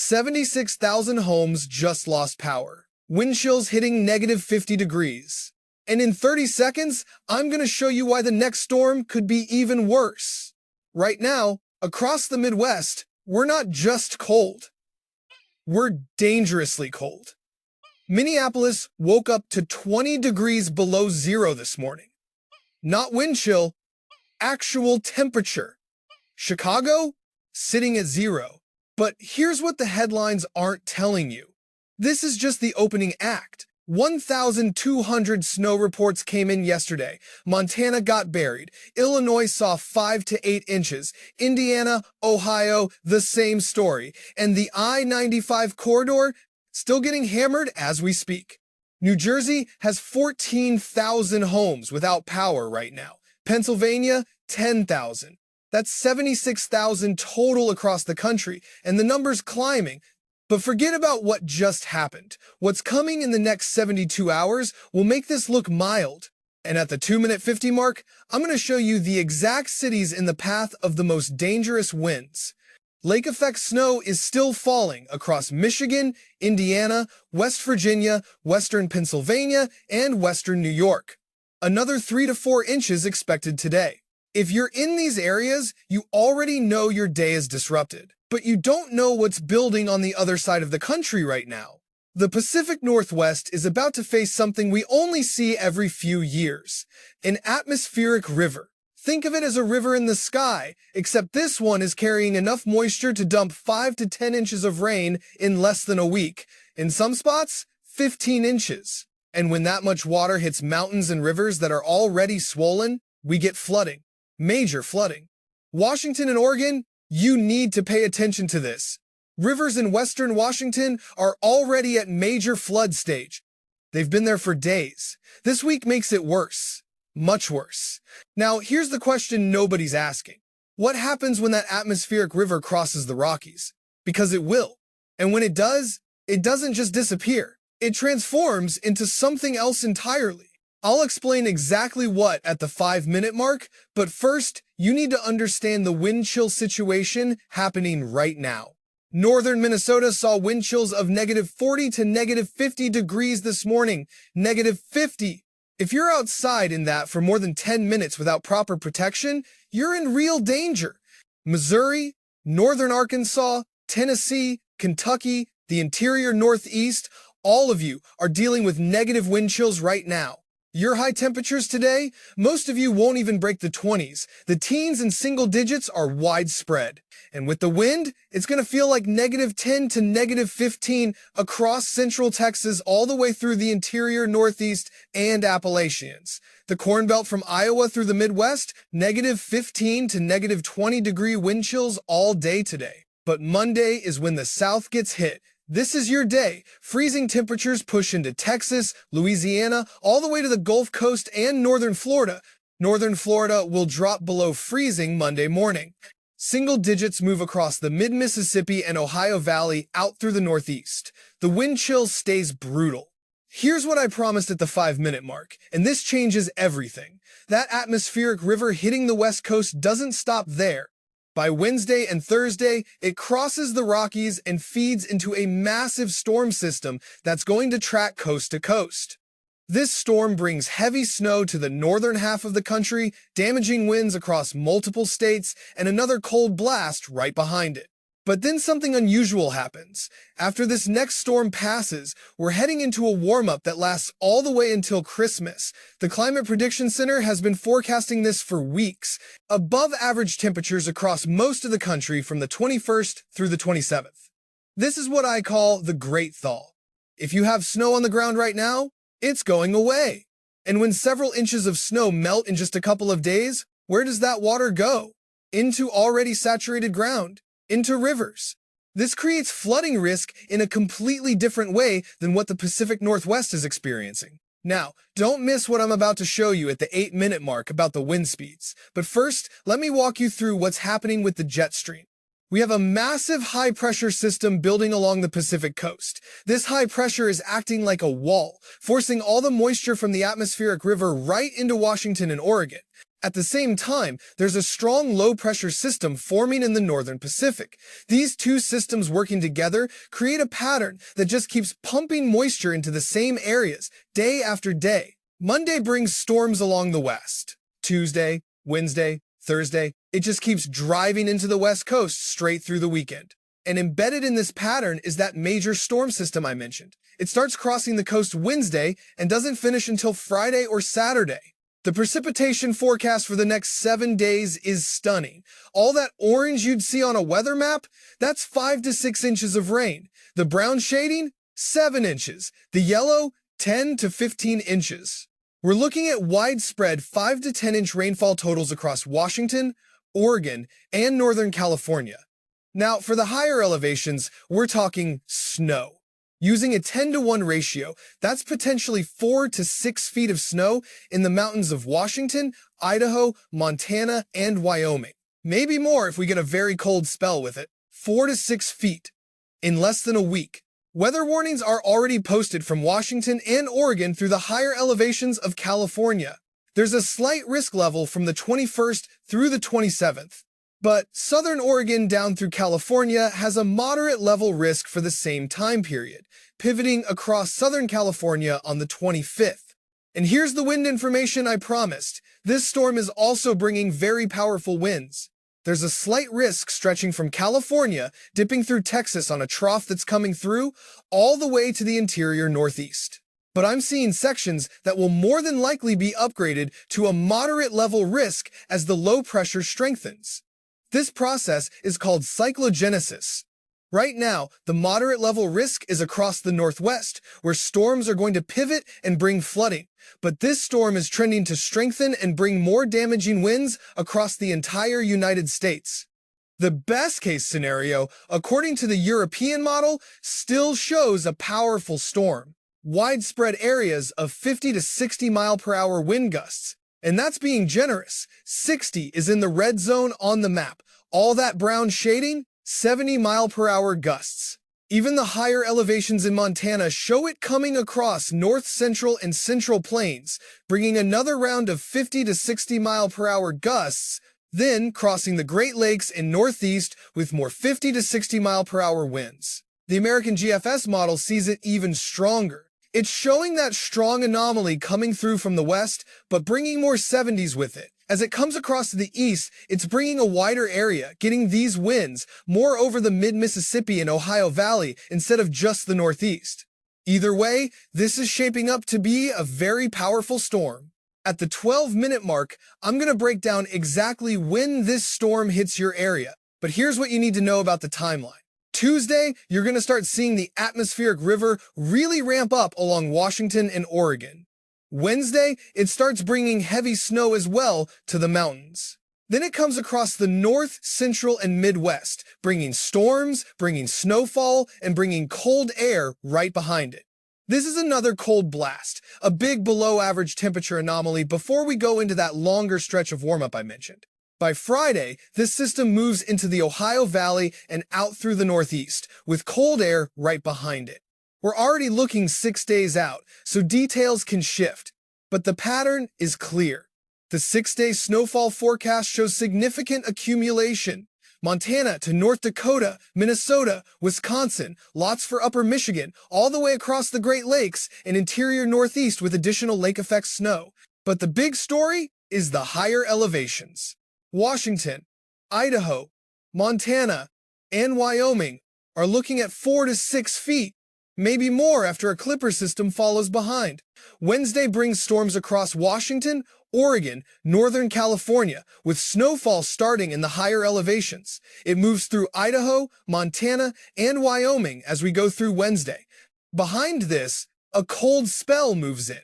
76,000 homes just lost power. Wind chills hitting negative 50 degrees. And in 30 seconds, I'm going to show you why the next storm could be even worse. Right now, across the Midwest, we're not just cold. We're dangerously cold. Minneapolis woke up to 20 degrees below zero this morning. Not wind chill, actual temperature. Chicago, sitting at zero. But here's what the headlines aren't telling you. This is just the opening act. 1,200 snow reports came in yesterday. Montana got buried. Illinois saw 5 to 8 inches. Indiana, Ohio, the same story. And the I-95 corridor, still getting hammered as we speak. New Jersey has 14,000 homes without power right now. Pennsylvania, 10,000. That's 76,000 total across the country, and the number's climbing. But forget about what just happened. What's coming in the next 72 hours will make this look mild. And at the 2-minute 50 mark, I'm going to show you the exact cities in the path of the most dangerous winds. Lake effect snow is still falling across Michigan, Indiana, West Virginia, western Pennsylvania, and western New York. Another 3 to 4 inches expected today. If you're in these areas, you already know your day is disrupted, but you don't know what's building on the other side of the country right now. The Pacific Northwest is about to face something we only see every few years, an atmospheric river. Think of it as a river in the sky, except this one is carrying enough moisture to dump 5 to 10 inches of rain in less than a week. In some spots, 15 inches. And when that much water hits mountains and rivers that are already swollen, we get flooding. Major flooding. Washington and Oregon, you need to pay attention to this. Rivers in western Washington are already at major flood stage. They've been there for days. This week makes it worse. Much worse. Now, here's the question nobody's asking. What happens when that atmospheric river crosses the Rockies? Because it will. And when it does, it doesn't just disappear. It transforms into something else entirely. I'll explain exactly what at the 5-minute mark, but first, you need to understand the wind chill situation happening right now. Northern Minnesota saw wind chills of negative 40 to negative 50 degrees this morning. Negative 50. If you're outside in that for more than 10 minutes without proper protection, you're in real danger. Missouri, northern Arkansas, Tennessee, Kentucky, the interior Northeast, all of you are dealing with negative wind chills right now. Your high temperatures today, most of you won't even break the 20s. The teens and single digits are widespread. And with the wind, it's going to feel like negative 10 to negative 15 across central Texas all the way through the interior Northeast and Appalachians. The Corn Belt from Iowa through the Midwest, negative 15 to negative 20 degree wind chills all day today. But Monday is when the South gets hit. This is your day. Freezing temperatures push into Texas, Louisiana, all the way to the Gulf Coast and northern Florida. Northern Florida will drop below freezing Monday morning. Single digits move across the mid-Mississippi and Ohio Valley out through the Northeast. The wind chill stays brutal. Here's what I promised at the 5-minute mark, and this changes everything. That atmospheric river hitting the West Coast doesn't stop there. By Wednesday and Thursday, it crosses the Rockies and feeds into a massive storm system that's going to track coast to coast. This storm brings heavy snow to the northern half of the country, damaging winds across multiple states, and another cold blast right behind it. But then something unusual happens. After this next storm passes, we're heading into a warm-up that lasts all the way until Christmas. The Climate Prediction Center has been forecasting this for weeks. Above average temperatures across most of the country from the 21st through the 27th. This is what I call the Great Thaw. If you have snow on the ground right now, it's going away. And when several inches of snow melt in just a couple of days, where does that water go? Into already saturated ground. Into rivers. This creates flooding risk in a completely different way than what the Pacific Northwest is experiencing. Now, don't miss what I'm about to show you at the 8-minute mark about the wind speeds. But first, let me walk you through what's happening with the jet stream. We have a massive high-pressure system building along the Pacific coast. This high pressure is acting like a wall, forcing all the moisture from the atmospheric river right into Washington and Oregon. At the same time, there's a strong low-pressure system forming in the northern Pacific. These two systems working together create a pattern that just keeps pumping moisture into the same areas day after day. Monday brings storms along the west. Tuesday, Wednesday, Thursday, it just keeps driving into the west coast straight through the weekend. And embedded in this pattern is that major storm system I mentioned. It starts crossing the coast Wednesday and doesn't finish until Friday or Saturday. The precipitation forecast for the next 7 days is stunning. All that orange you'd see on a weather map, that's 5 to 6 inches of rain. The brown shading, 7 inches. The yellow, 10 to 15 inches. We're looking at widespread 5 to 10 inch rainfall totals across Washington, Oregon, and Northern California. Now, for the higher elevations, we're talking snow. Using a 10-to-1 ratio, that's potentially 4 to 6 feet of snow in the mountains of Washington, Idaho, Montana, and Wyoming. Maybe more if we get a very cold spell with it. 4 to 6 feet in less than a week. Weather warnings are already posted from Washington and Oregon through the higher elevations of California. There's a slight risk level from the 21st through the 27th. But southern Oregon down through California has a moderate level risk for the same time period, pivoting across Southern California on the 25th. And here's the wind information I promised. This storm is also bringing very powerful winds. There's a slight risk stretching from California, dipping through Texas on a trough that's coming through, all the way to the interior northeast. But I'm seeing sections that will more than likely be upgraded to a moderate level risk as the low pressure strengthens. This process is called cyclogenesis. Right now, the moderate level risk is across the northwest, where storms are going to pivot and bring flooding. But this storm is trending to strengthen and bring more damaging winds across the entire United States. The best case scenario, according to the European model, still shows a powerful storm. Widespread areas of 50 to 60 mile per hour wind gusts. And that's being generous. 60 is in the red zone on the map. All that brown shading, 70 mile per hour gusts. Even the higher elevations in Montana show it coming across north central and central plains, bringing another round of 50 to 60 mile per hour gusts, then crossing the Great Lakes and northeast with more 50 to 60 mile per hour winds. The American GFS model sees it even stronger. It's showing that strong anomaly coming through from the west, but bringing more 70s with it. As it comes across to the east, it's bringing a wider area, getting these winds more over the mid-Mississippi and Ohio Valley instead of just the northeast. Either way, this is shaping up to be a very powerful storm. At the 12-minute mark, I'm going to break down exactly when this storm hits your area. But here's what you need to know about the timeline. Tuesday, you're going to start seeing the atmospheric river really ramp up along Washington and Oregon. Wednesday, it starts bringing heavy snow as well to the mountains. Then it comes across the north, central, and midwest, bringing storms, bringing snowfall, and bringing cold air right behind it. This is another cold blast, a big below-average temperature anomaly before we go into that longer stretch of warm-up I mentioned. By Friday, this system moves into the Ohio Valley and out through the northeast, with cold air right behind it. We're already looking 6 days out, so details can shift, but the pattern is clear. The 6-day snowfall forecast shows significant accumulation. Montana to North Dakota, Minnesota, Wisconsin, lots for upper Michigan, all the way across the Great Lakes and interior northeast with additional lake effect snow. But the big story is the higher elevations. Washington, Idaho, Montana, and Wyoming are looking at 4 to 6 feet, maybe more after a clipper system follows behind. Wednesday brings storms across Washington, Oregon, Northern California, with snowfall starting in the higher elevations. It moves through Idaho, Montana, and Wyoming as we go through Wednesday. Behind this, a cold spell moves in.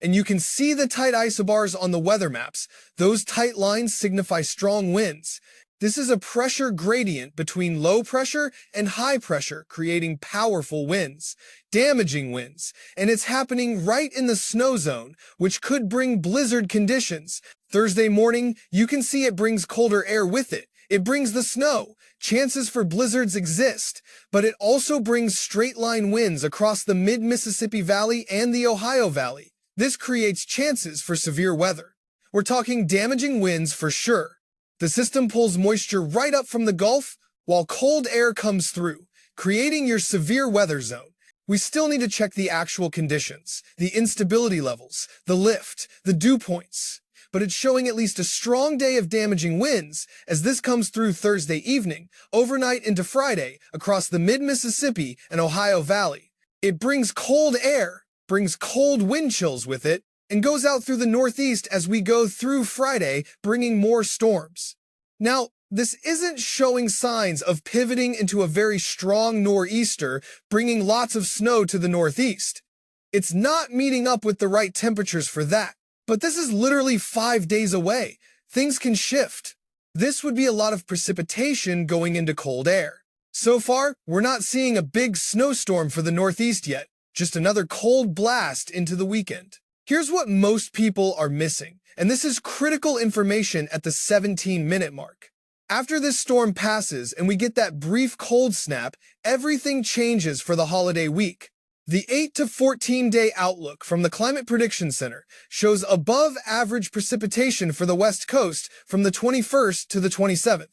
And you can see the tight isobars on the weather maps. Those tight lines signify strong winds. This is a pressure gradient between low pressure and high pressure, creating powerful winds, damaging winds, and it's happening right in the snow zone, which could bring blizzard conditions. Thursday morning, you can see it brings colder air with it. It brings the snow. Chances for blizzards exist, but it also brings straight-line winds across the mid-Mississippi Valley and the Ohio Valley. This creates chances for severe weather. we're talking damaging winds for sure. The system pulls moisture right up from the Gulf while cold air comes through, creating your severe weather zone. We still need to check the actual conditions, the instability levels, the lift, the dew points. But it's showing at least a strong day of damaging winds as this comes through Thursday evening, overnight into Friday, across the mid-Mississippi and Ohio Valley. It brings cold air, brings cold wind chills with it, and goes out through the northeast as we go through Friday, bringing more storms. Now, this isn't showing signs of pivoting into a very strong nor'easter, bringing lots of snow to the northeast. It's not meeting up with the right temperatures for that. But this is literally 5 days away. Things can shift. This would be a lot of precipitation going into cold air. So far, we're not seeing a big snowstorm for the northeast yet, just another cold blast into the weekend. Here's what most people are missing, and this is critical information at the 17-minute mark. After this storm passes and we get that brief cold snap, everything changes for the holiday week. The 8 to 14-day outlook from the Climate Prediction Center shows above-average precipitation for the West Coast from the 21st to the 27th.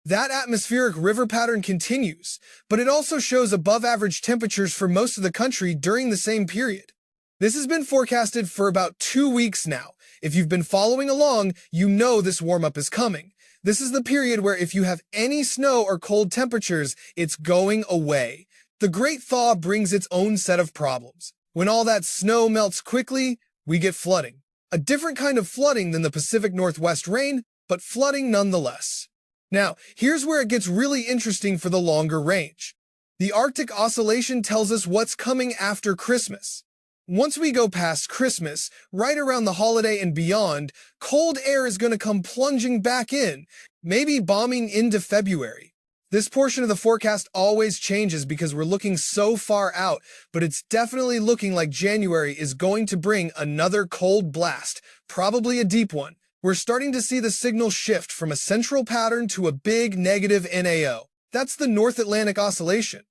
That atmospheric river pattern continues, but it also shows above-average temperatures for most of the country during the same period. This has been forecasted for about 2 weeks now. If you've been following along, you know this warm-up is coming. This is the period where if you have any snow or cold temperatures, it's going away. The Great Thaw brings its own set of problems. When all that snow melts quickly, we get flooding. A different kind of flooding than the Pacific Northwest rain, but flooding nonetheless. Now, here's where it gets really interesting for the longer range. The Arctic Oscillation tells us what's coming after Christmas. Once we go past Christmas, right around the holiday and beyond, cold air is going to come plunging back in, maybe bombing into February. This portion of the forecast always changes because we're looking so far out, but it's definitely looking like January is going to bring another cold blast, probably a deep one. We're starting to see the signal shift from a central pattern to a big negative NAO. That's the North Atlantic Oscillation.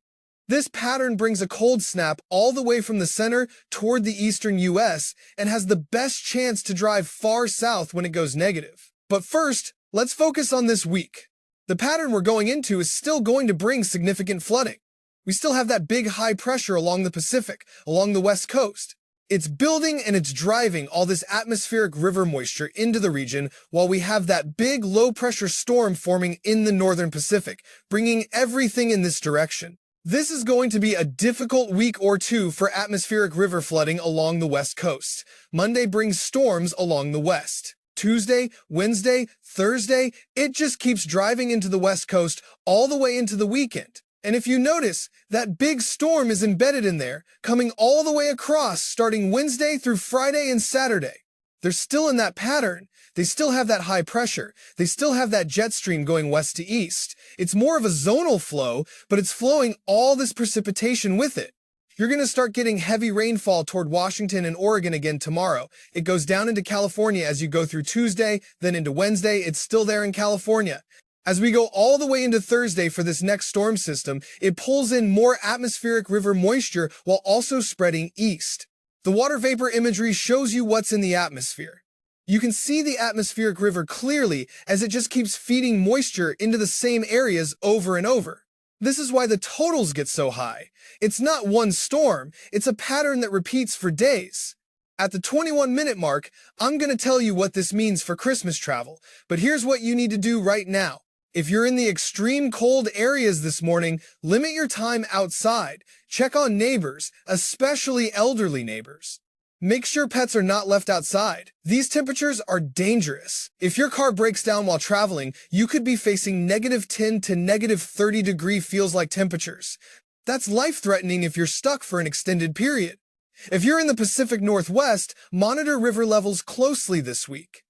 This pattern brings a cold snap all the way from the center toward the eastern U.S. and has the best chance to drive far south when it goes negative. But first, let's focus on this week. The pattern we're going into is still going to bring significant flooding. We still have that big high pressure along the Pacific, along the West Coast. It's building and it's driving all this atmospheric river moisture into the region while we have that big low pressure storm forming in the northern Pacific, bringing everything in this direction. This is going to be a difficult week or two for atmospheric river flooding along the West Coast. Monday brings storms along the west. Tuesday, Wednesday, Thursday, it just keeps driving into the West Coast all the way into the weekend. And if you notice, that big storm is embedded in there, coming all the way across starting Wednesday through Friday and Saturday. They're still in that pattern. They still have that high pressure. They still have that jet stream going west to east. It's more of a zonal flow, but it's flowing all this precipitation with it. You're going to start getting heavy rainfall toward Washington and Oregon again tomorrow. It goes down into California as you go through Tuesday, then into Wednesday. It's still there in California. As we go all the way into Thursday for this next storm system, it pulls in more atmospheric river moisture while also spreading east. The water vapor imagery shows you what's in the atmosphere. You can see the atmospheric river clearly as it just keeps feeding moisture into the same areas over and over. This is why the totals get so high. It's not one storm, it's a pattern that repeats for days. At the 21-minute mark, I'm going to tell you what this means for Christmas travel, but here's what you need to do right now. If you're in the extreme cold areas this morning, limit your time outside. Check on neighbors, especially elderly neighbors. Make sure pets are not left outside. These temperatures are dangerous. If your car breaks down while traveling, you could be facing -10 to -30 degree feels-like temperatures. That's life-threatening if you're stuck for an extended period. If you're in the Pacific Northwest, monitor river levels closely this week.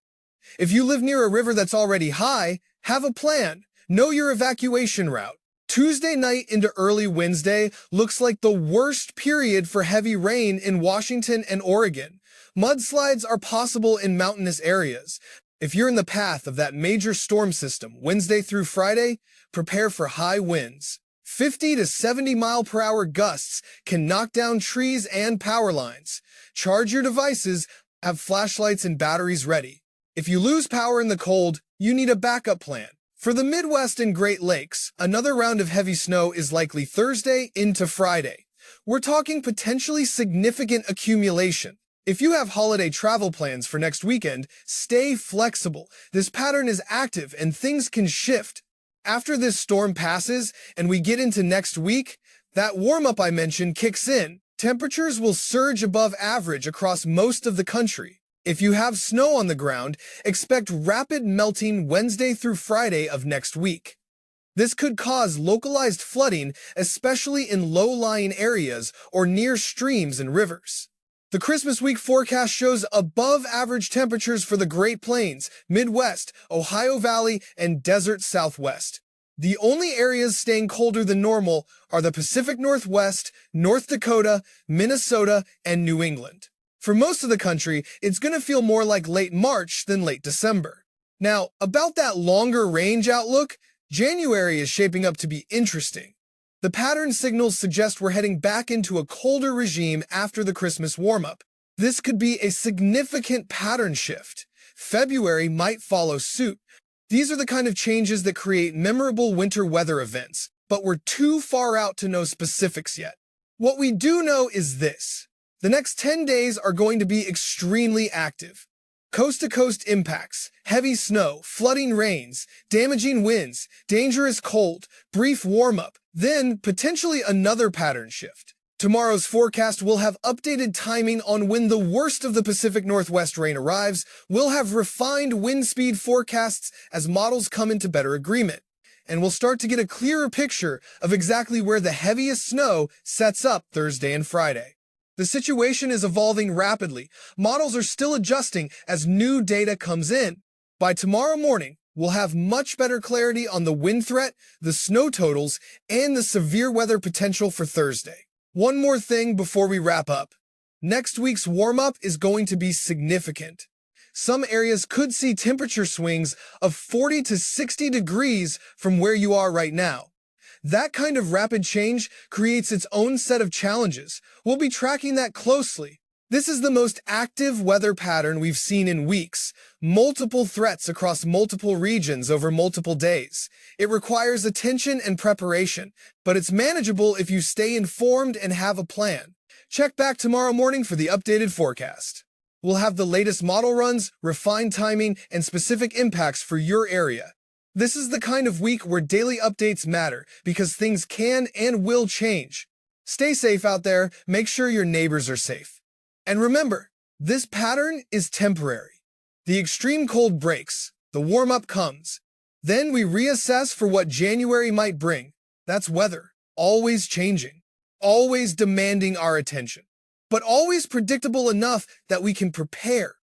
If you live near a river that's already high, have a plan. Know your evacuation route. Tuesday night into early Wednesday looks like the worst period for heavy rain in Washington and Oregon. Mudslides are possible in mountainous areas. If you're in the path of that major storm system Wednesday through Friday, prepare for high winds. 50 to 70 mile per hour gusts can knock down trees and power lines. Charge your devices, have flashlights and batteries ready. If you lose power in the cold, you need a backup plan. For the Midwest and Great Lakes, another round of heavy snow is likely Thursday into Friday. We're talking potentially significant accumulation. If you have holiday travel plans for next weekend, stay flexible. This pattern is active and things can shift. After this storm passes and we get into next week, that warm-up I mentioned kicks in. Temperatures will surge above average across most of the country. If you have snow on the ground, expect rapid melting Wednesday through Friday of next week. This could cause localized flooding, especially in low-lying areas or near streams and rivers. The Christmas week forecast shows above-average temperatures for the Great Plains, Midwest, Ohio Valley, and Desert Southwest. The only areas staying colder than normal are the Pacific Northwest, North Dakota, Minnesota, and New England. For most of the country, it's going to feel more like late March than late December. Now, about that longer range outlook, January is shaping up to be interesting. The pattern signals suggest we're heading back into a colder regime after the Christmas warm-up. This could be a significant pattern shift. February might follow suit. These are the kind of changes that create memorable winter weather events, but we're too far out to know specifics yet. What we do know is this. The next 10 days are going to be extremely active. Coast-to-coast impacts, heavy snow, flooding rains, damaging winds, dangerous cold, brief warm-up, then potentially another pattern shift. Tomorrow's forecast will have updated timing on when the worst of the Pacific Northwest rain arrives. We'll have refined wind speed forecasts as models come into better agreement. And we'll start to get a clearer picture of exactly where the heaviest snow sets up Thursday and Friday. The situation is evolving rapidly. Models are still adjusting as new data comes in. By tomorrow morning, we'll have much better clarity on the wind threat, the snow totals, and the severe weather potential for Thursday. One more thing before we wrap up. Next week's warm-up is going to be significant. Some areas could see temperature swings of 40 to 60 degrees from where you are right now. That kind of rapid change creates its own set of challenges. We'll be tracking that closely. This is the most active weather pattern we've seen in weeks. Multiple threats across multiple regions over multiple days. It requires attention and preparation, but it's manageable if you stay informed and have a plan. Check back tomorrow morning for the updated forecast. We'll have the latest model runs, refined timing, and specific impacts for your area. This is the kind of week where daily updates matter because things can and will change. Stay safe out there, make sure your neighbors are safe. And remember, this pattern is temporary. The extreme cold breaks, the warm-up comes. Then we reassess for what January might bring. That's weather, always changing, always demanding our attention, but always predictable enough that we can prepare.